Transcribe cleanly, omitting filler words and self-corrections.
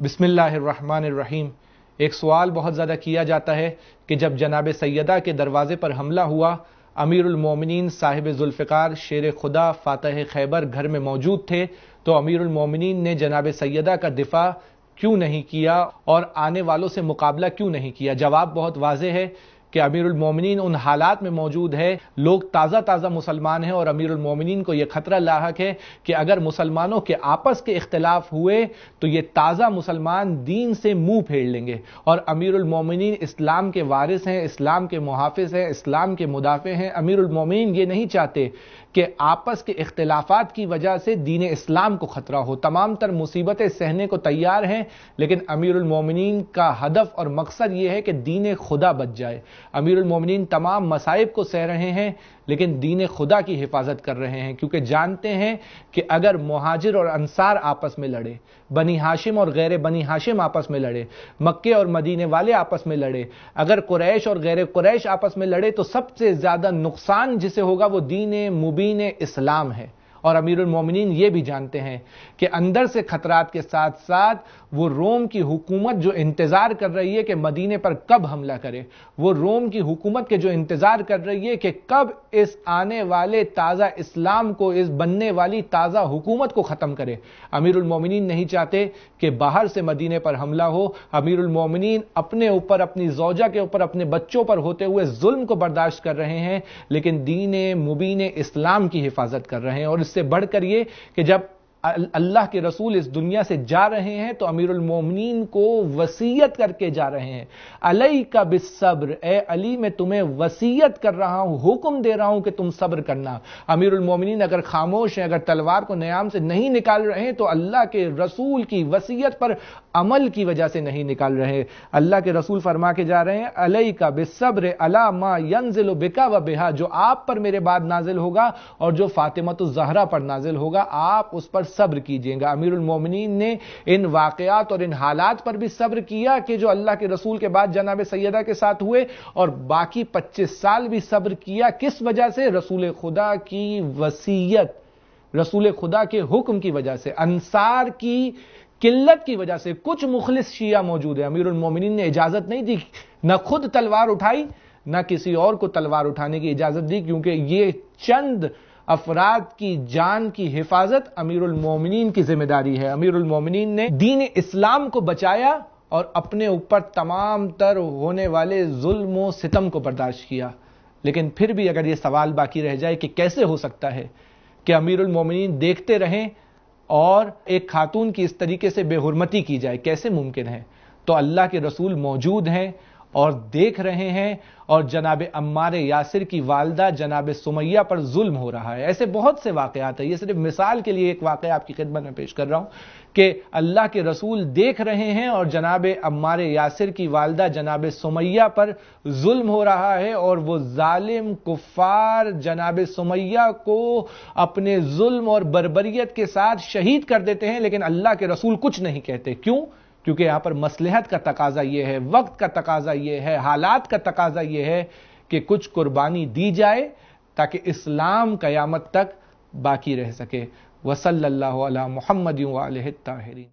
بسم اللہ الرحمن الرحیم۔ ایک سوال بہت زیادہ کیا جاتا ہے کہ جب جناب سیدہ کے دروازے پر حملہ ہوا، امیر المومنین صاحب ذوالفقار شیر خدا فاتح خیبر گھر میں موجود تھے، تو امیر المومنین نے جناب سیدہ کا دفاع کیوں نہیں کیا اور آنے والوں سے مقابلہ کیوں نہیں کیا؟ جواب بہت واضح ہے کہ امیر المومنین ان حالات میں موجود ہے، لوگ تازہ مسلمان ہیں اور امیر المومنین کو یہ خطرہ لاحق ہے کہ اگر مسلمانوں کے آپس کے اختلاف ہوئے تو یہ تازہ مسلمان دین سے منہ پھیر لیں گے، اور امیر المومنین اسلام کے وارث ہیں، اسلام کے محافظ ہیں، اسلام کے مدافع ہیں۔ امیر المومنین یہ نہیں چاہتے کہ آپس کے اختلافات کی وجہ سے دین اسلام کو خطرہ ہو، تمام تر مصیبتیں سہنے کو تیار ہیں، لیکن امیر المومنین کا ہدف اور مقصد یہ ہے کہ دین خدا بچ جائے۔ امیر المومنین تمام مصائب کو سہ رہے ہیں لیکن دین خدا کی حفاظت کر رہے ہیں، کیونکہ جانتے ہیں کہ اگر مہاجر اور انصار آپس میں لڑے، بنی ہاشم اور غیر بنی ہاشم آپس میں لڑے، مکے اور مدینے والے آپس میں لڑے، اگر قریش اور غیر قریش آپس میں لڑے تو سب سے زیادہ نقصان جسے ہوگا وہ دین مبین اسلام ہے۔ اور امیر المومنین یہ بھی جانتے ہیں کہ اندر سے خطرات کے ساتھ ساتھ وہ روم کی حکومت جو انتظار کر رہی ہے کہ مدینے پر کب حملہ کرے، وہ روم کی حکومت کے جو انتظار کر رہی ہے کہ کب اس آنے والے تازہ اسلام کو، اس بننے والی تازہ حکومت کو ختم کرے، امیر المومنین نہیں چاہتے کہ باہر سے مدینے پر حملہ ہو۔ امیر المومنین اپنے اوپر، اپنی زوجہ کے اوپر، اپنے بچوں پر ہوتے ہوئے ظلم کو برداشت کر رہے ہیں، لیکن دین مبین اسلام کی حفاظت کر رہے ہیں۔ اور اس سے بڑھ کر یہ کہ جب اللہ کے رسول اس دنیا سے جا رہے ہیں تو امیر المومنین کو وصیت کر کے جا رہے ہیں، علیک بالصبر، اے علی میں تمہیں وصیت کر رہا ہوں، حکم دے رہا ہوں کہ تم صبر کرنا۔ امیر المومنین اگر خاموش ہیں، اگر تلوار کو نیام سے نہیں نکال رہے ہیں تو اللہ کے رسول کی وصیت پر عمل کی وجہ سے نہیں نکال رہے۔ اللہ کے رسول فرما کے جا رہے ہیں، علیک بالصبر علی ما ینزل بک و بہا، جو آپ پر میرے بعد نازل ہوگا اور جو فاطمہ الزہرا پر نازل ہوگا آپ اس پر صبر کیجئے گا۔ امیر المومنین نے ان واقعات اور ان حالات پر بھی صبر کیا کہ جو اللہ کے رسول کے بعد جناب سیدہ کے ساتھ ہوئے، اور باقی 25 سال بھی صبر کیا۔ کس وجہ سے؟ رسول خدا کی وصیت، رسول خدا کے حکم کی وجہ سے، انصار کی قلت کی وجہ سے۔ کچھ مخلص شیعہ موجود ہیں، امیر المومنین نے اجازت نہیں دی، نہ خود تلوار اٹھائی نہ کسی اور کو تلوار اٹھانے کی اجازت دی، کیونکہ یہ چند افراد کی جان کی حفاظت امیر المومنین کی ذمہ داری ہے۔ امیر المومنین نے دین اسلام کو بچایا اور اپنے اوپر تمام تر ہونے والے ظلم و ستم کو برداشت کیا۔ لیکن پھر بھی اگر یہ سوال باقی رہ جائے کہ کیسے ہو سکتا ہے کہ امیر المومنین دیکھتے رہیں اور ایک خاتون کی اس طریقے سے بے حرمتی کی جائے، کیسے ممکن ہے؟ تو اللہ کے رسول موجود ہیں اور دیکھ رہے ہیں، اور جناب عمار یاسر کی والدہ جناب سمیہ پر ظلم ہو رہا ہے۔ ایسے بہت سے واقعات ہیں، یہ صرف مثال کے لیے ایک واقعہ آپ کی خدمت میں پیش کر رہا ہوں کہ اللہ کے رسول دیکھ رہے ہیں اور جناب عمار یاسر کی والدہ جناب سمیہ پر ظلم ہو رہا ہے، اور وہ ظالم کفار جناب سمیہ کو اپنے ظلم اور بربریت کے ساتھ شہید کر دیتے ہیں، لیکن اللہ کے رسول کچھ نہیں کہتے۔ کیوں؟ کیونکہ یہاں پر مصلحت کا تقاضا یہ ہے، وقت کا تقاضا یہ ہے، حالات کا تقاضا یہ ہے کہ کچھ قربانی دی جائے تاکہ اسلام قیامت تک باقی رہ سکے۔ وصلی اللہ علی محمد وآلہ الطاہرین۔